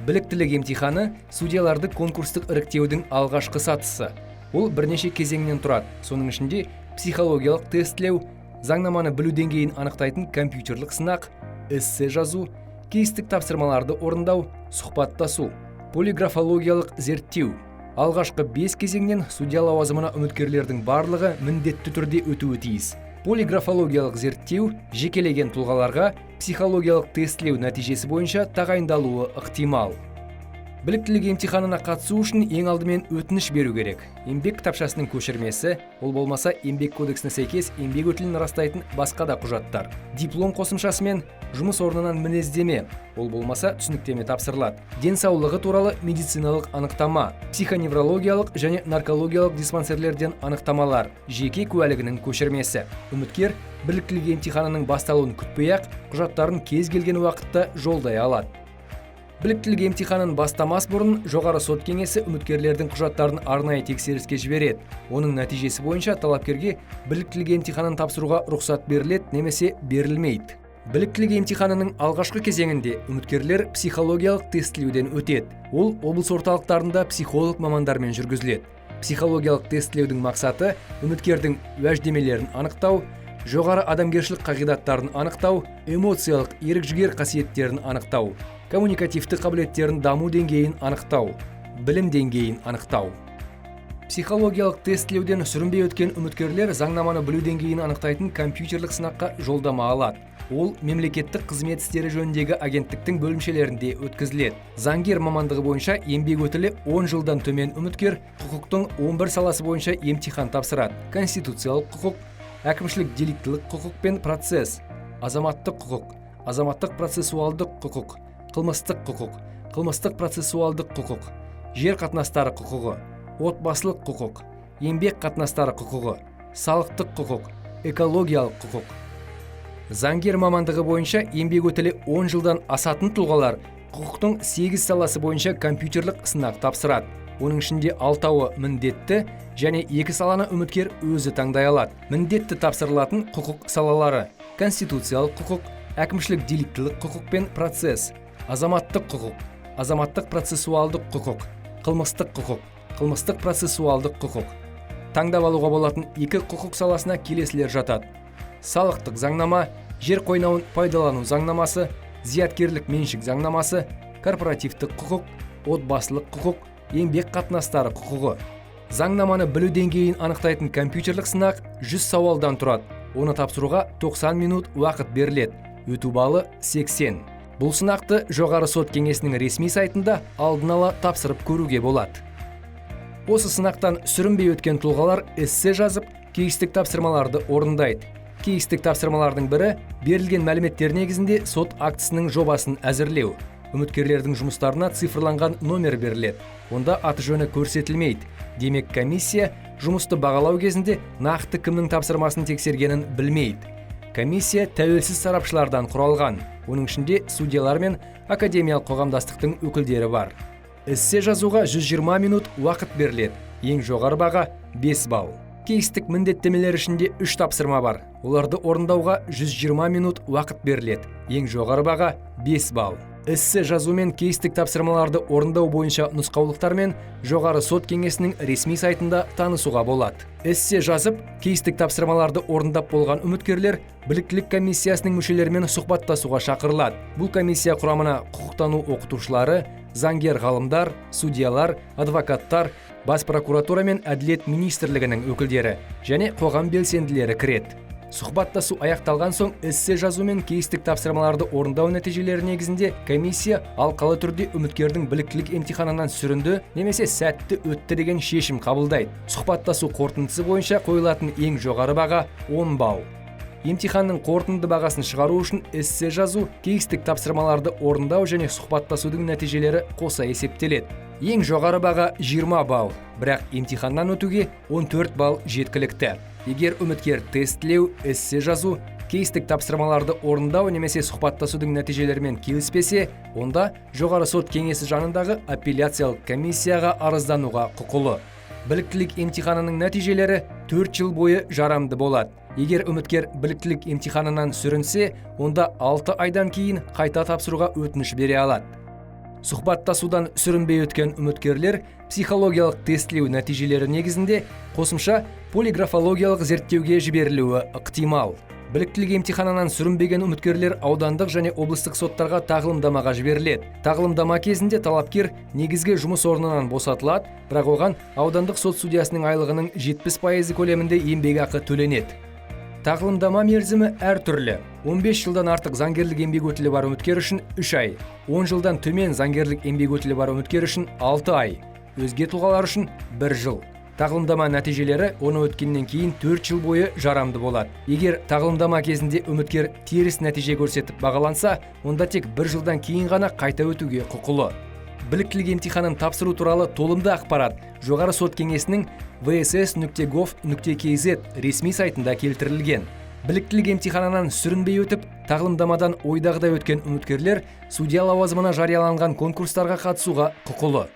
Біліктілік емтиханы судьяларды конкурстық іріктеудің алғашқы сатысы. Ол бірнеше кезеңнен тұрады. Соның ішінде психологиялық тестлеу, заңнаманы білу деңгейін анықтайтын компьютерлік сынақ, эссе жазу, кейстік тапсырмаларды орындау, сұхбаттасу, полиграфологиялық зерттеу. Алғашқы 5 кезеңнен судья лауазымына үміткерлердің барлығы міндетті түрде өтуі тиіс. Полиграфологиялық зерттеу жекелеген тұлғаларға психологиялық тестлеу нәтижесі бойынша тағайындалуы ықтимал. Біліктілік емтиханына қатысу үшін ең алдымен өтініш беру керек. Еңбек кітапшасының көшірмесі, ол болмаса еңбек кодексіне сәйкес еңбек өтілін растайтын басқа да құжаттар. Диплом қосымшасы мен жұмыс орнынан мінездеме, ол болмаса түсініктеме тапсырылады. Денсаулығы туралы медициналық анықтама, психоневрологиялық және наркологиялық диспансерлерден анықтамалар, жеке куәлігінің көшірмесі. Үміткер біліктілік емтиханының басталуын күтпей-ақ құжаттарын кез келген уақытта жолдай алады. Біліктілік емтиханын бастамас бұрын жоғары сот кеңесі үміткерлердің құжаттарын арнайы тексеріске жібереді. Оның нәтижесі бойынша талапкерге біліктілік емтиханын тапсыруға рұқсат беріледі немесе берілмейді. Біліктілік емтиханының алғашқы кезеңінде үміткерлер психологиялық тестлеуден өтеді. Ол облыс орталықтарында психолог мамандармен жүргізіледі. Психологиялық тестлеудің мақсаты үміткердің уәждемелерін анықтау, жоғары адамгершілік қағидаттарын анықтау, эмоциялық ерік-жігер қасиеттерін анықтау, коммуникативті қабілеттерін даму деңгейін анықтау, білім деңгейін анықтау. Психологиялық тестлеуден сүрінбей өткен үміткерлер заңнаманы білу деңгейін анықтайтын компьютерлік сынаққа жолдама алады. Ол мемлекеттік қызмет істері жөніндегі агенттіктің бөлімшелерінде өткізіледі. Заңгер мамандығы бойынша еңбек өтілі 10 жылдан төмен үміткер құқықтың 11 саласы бойынша емтихан тапсырады. Конституциялық құқық, әкімшілік деликтілік құқық пен процесс, азаматтық құқық, азаматтық процессуалдық құқық, қылмыстық құқық, қылмыстық процессуалдық құқық, жер қатынастары құқығы, отбасылық құқық, еңбек қатынастары құқығы, салықтық құқық, экологиялық құқық. Заңгер мамандығы бойынша еңбек өтілі 10 жылдан асатын тұлғалар құқықтың 8 саласы бойынша компьютерлік сынақ тапсырады. Оның ішінде 6-ы міндетті және 2 саланы үміткер өзі таңдай алады. Міндетті тапсырылатын құқық салалары: конституциялық құқық, әкімшілік деликтілік құқық пен процесс, азаматтық құқық, азаматтық процессуалдық құқық, қылмыстық құқық, қылмыстық процессуалдық құқық. Таңдап алуға болатын 2 құқық саласына келесілер жатады: салықтық заңнама, жер қойнауын пайдалану заңнамасы, зияткерлік меншік заңнамасы, корпоративтік құқық, отбасылық құқық, еңбек қатынастары құқығы. Заңнаманы білу деңгейін анықтайтын компьютерлік сынақ 100 сауалдан тұрады. Оны тапсыруға 90 минут уақыт беріледі. Өту балы 80. Бұл сынақты жоғары сот кеңесінің ресми сайтында алдын ала тапсырып көруге болады. Осы сынақтан сүрінбей өткен тұлғалар эссе жазып, кейстік тапсырмаларды орындайды. Кейстік тапсырмалардың бірі берілген мәліметтер негізінде сот актісінің жобасын әзірлеу. Үміткерлердің жұмыстарына цифрланған номер беріледі. Онда аты жөні көрсетілмейді. Демек, комиссия жұмысты бағалау кезінде нақты кімнің тапсырмасын тексергенін білмейді. Комиссия тәуелсіз сарапшылардан құралған. Оның ішінде судьялар мен академиялық қоғамдастықтың өкілдері бар. Эссе жазуға 120 минут уақыт беріледі. Ең жоғары баға 5 балл. Кейстік міндеттемелер ішінде 3 тапсырма бар. Оларды орындауға 120 минут уақыт беріледі. Ең жоғары баға 5 балл. Эссе жазу мен кейстік тапсырмаларды орындау бойынша нұсқаулықтармен жоғары сот кеңесінің ресми сайтында танысуға болады. Эссе жазып, кейстік тапсырмаларды орындап болған үміткерлер біліктілік комиссиясының мүшелерімен сұхбаттасуға шақырылады. Бұл комиссия құрамына құқықтану оқытушылары, заңгер ғалымдар, судьялар, адвокаттар, бас прокуратура мен әділет министрлігінің өкілдері және қоғам белсенділері кіреді. Сұхбаттасу аяқталған соң эссе жазу мен кейстік тапсырмаларды орындау нәтижелері негізінде комиссия алқалы түрде үміткердің біліктілік емтиханынан сүрінді немесе сәтті өтті деген шешім қабылдайды. Сұхбаттасу қорытындысы бойынша қойылатын ең жоғары баға 10 балл. Емтиханның қорытынды бағасын шығару үшін эссе жазу, кейстік тапсырмаларды орындау және сұхбаттасудың нәтижелері қоса есептеледі. Ең жоғары баға 20 балл, бірақ емтиханнан өтуге 14 балл жеткілікті. Егер үміткер тестлеу, эссе жазу, кейстік тапсырмаларды орындау немесе сұхбаттасудың нәтижелерімен келіспесе, онда жоғары сот кеңесі жанындағы апелляциялық комиссияға арыздануға құқылы. Біліктілік емтиханының нәтижелері 4 жыл бойы жарамды болады. Егер үміткер біліктілік емтиханынан сүрінсе, онда 6 айдан кейін қайта тапсыруға өтініш бере алады. сұхбаттасудан сүрінбей өткен үміткерлер психологиялық тестілеу нәтижелері негізінде қосымша полиграфологиялық зерттеуге жіберілуі ықтимал. Біліктілік емтиханынан сүрінбеген үміткерлер аудандық және облыстық соттарға тағылымдамаға жіберіледі. Тағылымдама кезінде талапкер негізгі жұмыс орнынан босатылады, бірақ оған аудандық сот судьясының айлығының 70% көлемінде еңбекақы төленеді. Тағылымдама мерзімі әртүрлі. 15 жылдан артық заңгерлік еңбек өтілі бар үміткер үшін 3 ай, 10 жылдан төмен заңгерлік еңбек өтілі бар үміткер үшін 6 ай, өзге тұлғалар үшін 1 жыл. Тағылымдама нәтижелері оны өткеннен кейін 4 жыл бойы жарамды болады. Егер тағылымдама кезінде үміткер теріс нәтиже көрсетіп бағаланса, онда тек 1 жылдан кейін ғана қайта өтуге құқылы. Біліктілік емтиханын тапсыру туралы толымды ақпарат жоғары сот кеңесінің vss.gov.kz ресми сайтында келтірілген. Біліктілік емтиханынан сүрінбей өтіп, тағылымдамадан ойдағыдай өткен үміткерлер судья лауазымына жарияланған конкурстарға қатысуға құқылы.